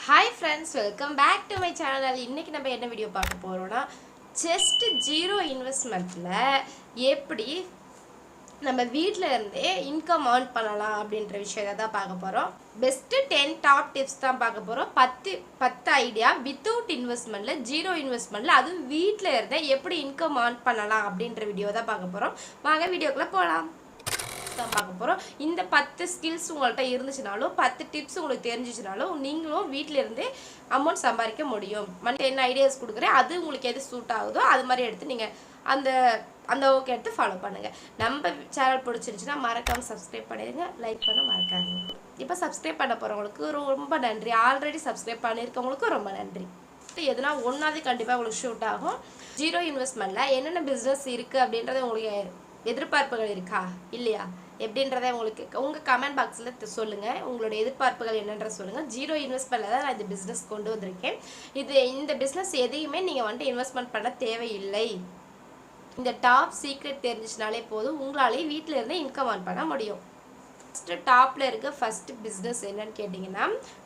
Hi friends, welcome back to my channel. இன்றைக்கி நம்ம என்ன வீடியோ பார்க்க போகிறோன்னா, ஜஸ்ட் ஜீரோ இன்வெஸ்ட்மெண்ட்டில் எப்படி நம்ம வீட்டில் இருந்தே இன்கம் ஏர்ன் பண்ணலாம் அப்படின்ற விஷயத்தை தான் பார்க்க போகிறோம். பெஸ்ட்டு 10 டாப் டிப்ஸ் தான் பார்க்க போகிறோம். 10 ஐடியா வித்தவுட் இன்வெஸ்ட்மெண்ட்டில், ஜீரோ இன்வெஸ்ட்மெண்ட்டில், அதுவும் வீட்டில் இருந்தே எப்படி இன்கம் ஏர்ன் பண்ணலாம் அப்படின்ற வீடியோ தான் பார்க்க போகிறோம். வாங்க வீடியோக்குள்ளே போகலாம். தான் பார்க்க போகிறோம். இந்த 10 ஸ்கில்ஸ் உங்கள்கிட்ட இருந்துச்சுனாலும், 10 டிப்ஸ் உங்களுக்கு தெரிஞ்சிச்சுனாலும், நீங்களும் வீட்டில் இருந்தே அமௌண்ட் சம்பாதிக்க முடியும். 10 ஐடியாஸ் கொடுக்குறேன், அது உங்களுக்கு எது சூட் ஆகுதோ அது மாதிரி எடுத்து நீங்கள் அந்த ஓகே எடுத்து ஃபாலோ பண்ணுங்கள். நம்ம சேனல் பிடிச்சிருந்துச்சுன்னா மறக்காமல் சப்ஸ்கிரைப் பண்ணிடுங்க, லைக் பண்ண மறக்காதீங்க. இப்போ சப்ஸ்கிரைப் பண்ண போகிறவங்களுக்கு ரொம்ப நன்றி. ஆல்ரெடி சப்ஸ்கிரைப் பண்ணியிருக்கவங்களுக்கும் ரொம்ப நன்றி. எதுனா ஒன்றாவது கண்டிப்பாக உங்களுக்கு ஷூட் ஆகும். ஜீரோ இன்வெஸ்ட்மெண்ட்டில் என்னென்ன பிஸ்னஸ் இருக்குது அப்படின்றது உங்களுக்கு எதிர்பார்ப்புகள் இருக்கா இல்லையா எப்படின்றத உங்களுக்கு உங்கள் கமெண்ட் பாக்ஸில் சொல்லுங்கள். உங்களோட எதிர்பார்ப்புகள் என்னன்ற சொல்லுங்கள். ஜீரோ இன்வெஸ்ட்மெண்ட்டில் தான் நான் இந்த பிஸ்னஸ் கொண்டு வந்திருக்கேன். இந்த பிஸ்னஸ் எதையுமே நீங்கள் இன்வெஸ்ட்மெண்ட் பண்ண தேவையில்லை. இந்த டாப் சீக்ரெட் தெரிஞ்சிச்சுனாலே போதும், உங்களாலே வீட்டில் இருந்தே இன்கம் ஏர்ன் பண்ண முடியும். டாப்ல இருக்க ஃபர்ஸ்ட் பிஸ்னஸ் என்னன்னு கேட்டிங்கன்னா,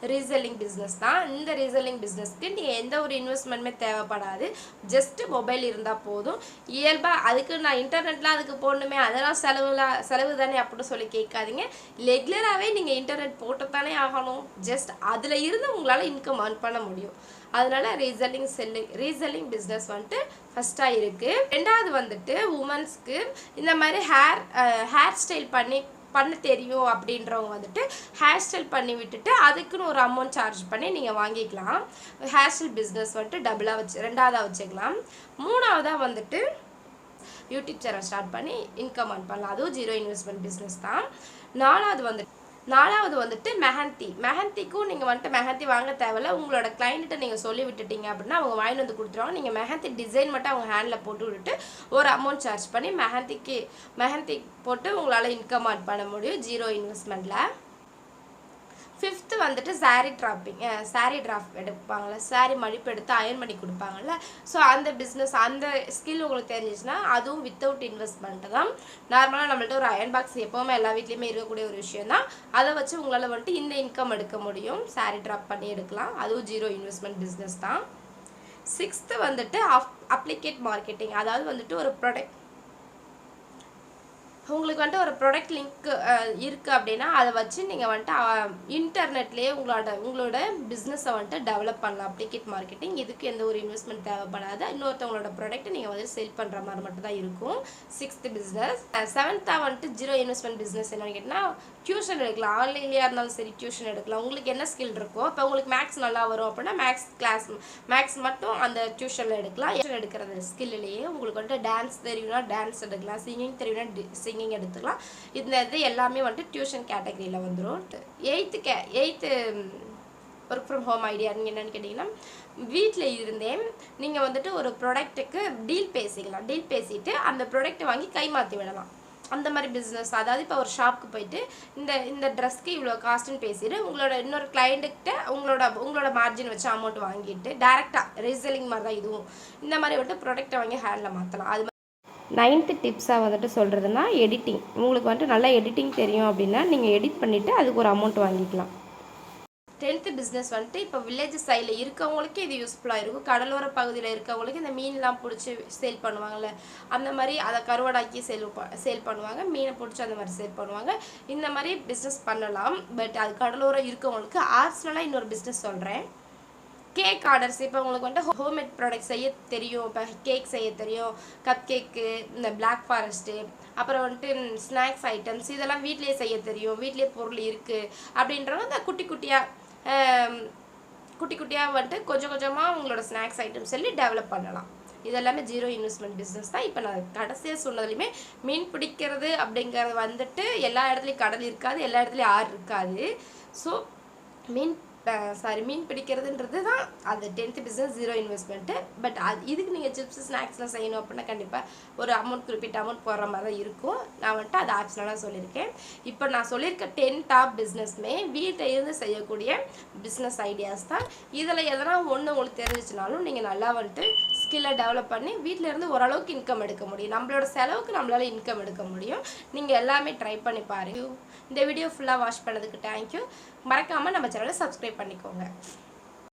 ரீசெல்லிங் பிஸ்னஸ் தான். இந்த ரீசெல்லிங் பிஸ்னஸ்க்கு நீங்கள் எந்த ஒரு இன்வெஸ்ட்மெண்ட்டுமே தேவைப்படாது. ஜஸ்ட் மொபைல் இருந்தால் போதும். இயல்பாக அதுக்கு நான் இன்டர்நெட்லாம் அதுக்கு போடணுமே, அதெல்லாம் செலவு தானே அப்படின்னு சொல்லி கேட்காதீங்க. ரெகுலராகவே நீங்கள் இன்டர்நெட் போட்டு தானே ஆகணும். ஜஸ்ட் அதில் இருந்து உங்களால் இன்கம் ஏர்ன் பண்ண முடியும். அதனால ரீசெல்லிங் பிஸ்னஸ் ஃபஸ்ட்டாக இருக்குது. ரெண்டாவது உமன்ஸ்க்கு இந்த மாதிரி ஹேர் ஸ்டைல் பண்ண தெரியும் அப்படின்றவங்க ஹேர் ஸ்டைல் பண்ணி விட்டுட்டு அதுக்குன்னு ஒரு அமௌண்ட் சார்ஜ் பண்ணி நீங்கள் வாங்கிக்கலாம். ஹேர் ஸ்டைல் பிஸ்னஸ் டபுளாக ரெண்டாவதாக வச்சுக்கலாம். மூணாவதாக யூடியூப் சேனல் ஸ்டார்ட் பண்ணி இன்கம் ஏர்ன் பண்ணலாம். அதுவும் ஜீரோ இன்வெஸ்ட்மெண்ட் பிஸ்னஸ் தான். நாலாவது மெஹந்திக்கும் நீங்கள் மெஹந்தி வாங்க தேவையில்ல. உங்களோட கிளைண்ட்டை நீங்கள் சொல்லி விட்டுட்டீங்க அப்படின்னா அவங்க வாங்கிட்டு வந்து கொடுத்துருவாங்க. நீங்கள் மெஹந்தி டிசைன் மட்டும் அவங்க ஹேண்டில் போட்டு விட்டுட்டு ஒரு அமௌண்ட் சார்ஜ் பண்ணி மெஹந்தி போட்டு உங்களால் இன்கம் ஏர்ன் பண்ண முடியும் ஜீரோ இன்வெஸ்ட்மெண்ட்டில். ஃபிஃப்த்து சாரீ டிராஃப்ட் எடுப்பாங்கள்ல, சாரீ மடிப்பு எடுத்து அயர்ன் பண்ணி கொடுப்பாங்கள்ல. ஸோ அந்த பிஸ்னஸ், அந்த ஸ்கில் உங்களுக்கு தெரிஞ்சிச்சுன்னா அதுவும் வித்தவுட் இன்வெஸ்ட்மெண்ட் தான். நார்மலாக நம்மள்ட்ட ஒரு அயர்ன் பாக்ஸ் எப்போவுமே எல்லா வீட்லேயுமே இருக்கக்கூடிய ஒரு விஷயம் தான். அதை வச்சு உங்களால் இந்த இன்கம் எடுக்க முடியும். சாரீ டிராப் பண்ணி எடுக்கலாம். அதுவும் ஜீரோ இன்வெஸ்ட்மெண்ட் பிஸ்னஸ் தான். Sixth அப்ளிகேட் marketing. அதாவது ஒரு ப்ராடக்ட் உங்களுக்கு ஒரு ப்ராடக்ட் லிங்க் இருக்குது அப்படின்னா அதை வச்சு நீங்கள் இன்டர்நெட்லேயே உங்களோட பிஸ்னஸை டெவலப் பண்ணலாம். அப்ளிகேட் மார்க்கெட்டிங். இதுக்கு எந்த ஒரு இன்வெஸ்ட்மெண்ட் தேவைப்படாது. இன்னொருத்தவங்களோட ப்ராடக்ட்டை நீங்கள் சேல் பண்ணுற மாதிரி மட்டும் தான் இருக்கும். Sixth business. செவன்த்தாக ஜீரோ இன்வெஸ்ட்மெண்ட் பிஸ்னஸ் என்னன்னு கேட்டால், டியூஷன் எடுக்கலாம். ஆன்லைன்லேயே இருந்தாலும் சரி டியூஷன் எடுக்கலாம். உங்களுக்கு என்ன ஸ்கில் இருக்கோ, இப்போ உங்களுக்கு மேக்ஸ் நல்லா வரும் அப்படின்னா மேக்ஸ் மட்டும் அந்த டியூஷனில் எடுக்கலாம். எடுக்கிறது ஸ்கில்லையே உங்களுக்கு டான்ஸ் தெரியும்னா டான்ஸ் எடுக்கலாம். சிங்கிங் தெரியும்னா சிங்கிங் எடுத்துக்கலாம். இது எல்லாமே டியூஷன் கேட்டகரியில் வந்துடும். Eighth work from home idea என்னன்னு கேட்டிங்கன்னா, வீட்டில் இருந்தே நீங்கள் ஒரு ப்ராடக்ட்டுக்கு டீல் பேசிட்டு அந்த ப்ராடக்ட்டை வாங்கி கைமாற்றி விடலாம். அந்த மாதிரி பிஸ்னஸ். அதாவது இப்போ ஒரு ஷாப்புக்கு போயிட்டு இந்த ட்ரெஸ்க்கு இவ்வளோ காஸ்ட்டுன்னு பேசிட்டு உங்களோட இன்னொரு கிளைண்ட்டுக்கிட்ட உங்களோட மார்ஜின் வச்சு அமௌண்ட் வாங்கிட்டு டேரெக்டாக ரீசெல்லிங் மாதிரி தான் இதுவும். இந்த மாதிரி ப்ராடக்ட்டை வாங்கி ஹேண்டில் மாற்றலாம். அது 9th டிப்ஸாக சொல்கிறதுனா எடிட்டிங். உங்களுக்கு நல்லா எடிட்டிங் தெரியும் அப்படின்னா நீங்கள் எடிட் பண்ணிவிட்டு அதுக்கு ஒரு அமௌண்ட் வாங்கிக்கலாம். 10th பிஸ்னஸ் இப்போ வில்லேஜ் சைடில் இருக்கவங்களுக்கு இது யூஸ்ஃபுல்லாக இருக்கும். கடலோர பகுதியில் இருக்கவங்களுக்கு இந்த மீன்லாம் பிடிச்சி சேல் பண்ணுவாங்கள்ல, அந்த மாதிரி அதை கருவாடாக்கி சேல் பண்ணுவாங்க. மீனை பிடிச்சி அந்த மாதிரி சேல் பண்ணுவாங்க. இந்த மாதிரி பிஸ்னஸ் பண்ணலாம். பட் அது கடலோரம் இருக்கவங்களுக்கு ஆர்ட்ஸ்னலாக இன்னொரு பிஸ்னஸ் சொல்கிறேன். Cake orders. இப்போ உங்களுக்கு ஹோம்மேட் ப்ராடக்ட் செய்ய தெரியும். இப்போ கேக் செய்ய தெரியும். கப் கேக்கு, இந்த பிளாக் ஃபாரஸ்ட்டு, அப்புறம் ஸ்நாக்ஸ் ஐட்டம்ஸ், இதெல்லாம் வீட்லேயே செய்ய தெரியும். வீட்லேயே பொருள் இருக்குது அப்படின்றவங்க இந்த குட்டி குட்டியாக கொஞ்சம் கொஞ்சமாக உங்களோட ஸ்நாக்ஸ் ஐட்டம்ஸ் சொல்லி டெவலப் பண்ணலாம். இதெல்லாமே ஜீரோ இன்வெஸ்ட்மெண்ட் பிஸ்னஸ் தான். இப்போ நான் கடைசியாக சொன்னதுலையுமே மீன் பிடிக்கிறது அப்படிங்கிறது எல்லா இடத்துலையும் கடல் இருக்காது, எல்லா இடத்துலையும் ஆறு இருக்காது. ஸோ மீன் பிடிக்கிறதுன்றது தான் அது 10th business zero investment. But இதுக்கு நீங்கள் சிப்ஸ் ஸ்நாக்ஸ்லாம் செய்யணும் அப்படின்னா கண்டிப்பாக ஒரு குறிப்பிட்ட அமௌண்ட் போடுற மாதிரி தான் இருக்கும். நான் அது ஆப்ஷனலாக சொல்லியிருக்கேன். இப்போ நான் சொல்லியிருக்க 10 டாப் பிஸ்னஸ்மே வீட்டை இருந்து செய்யக்கூடிய பிஸ்னஸ் ஐடியாஸ் தான். இதில் எதனா ஒன்று உங்களுக்கு தெரிஞ்சிச்சுனாலும் நீங்கள் நல்லா ஸ்கில்லை டெவலப் பண்ணி வீட்டில் இருந்து ஓரளவுக்கு இன்கம் எடுக்க முடியும். நம்மளோட செலவுக்கு நம்மளால் இன்கம் எடுக்க முடியும். நீங்கள் எல்லாமே ட்ரை பண்ணி பாருங்கள். இந்த வீடியோ ஃபுல்லாக வாட்ச் பண்ணதுக்கு தேங்க்யூ. மறக்காமல் நம்ம சேனலை சப்ஸ்கிரைப் பண்ணிக்கோங்க.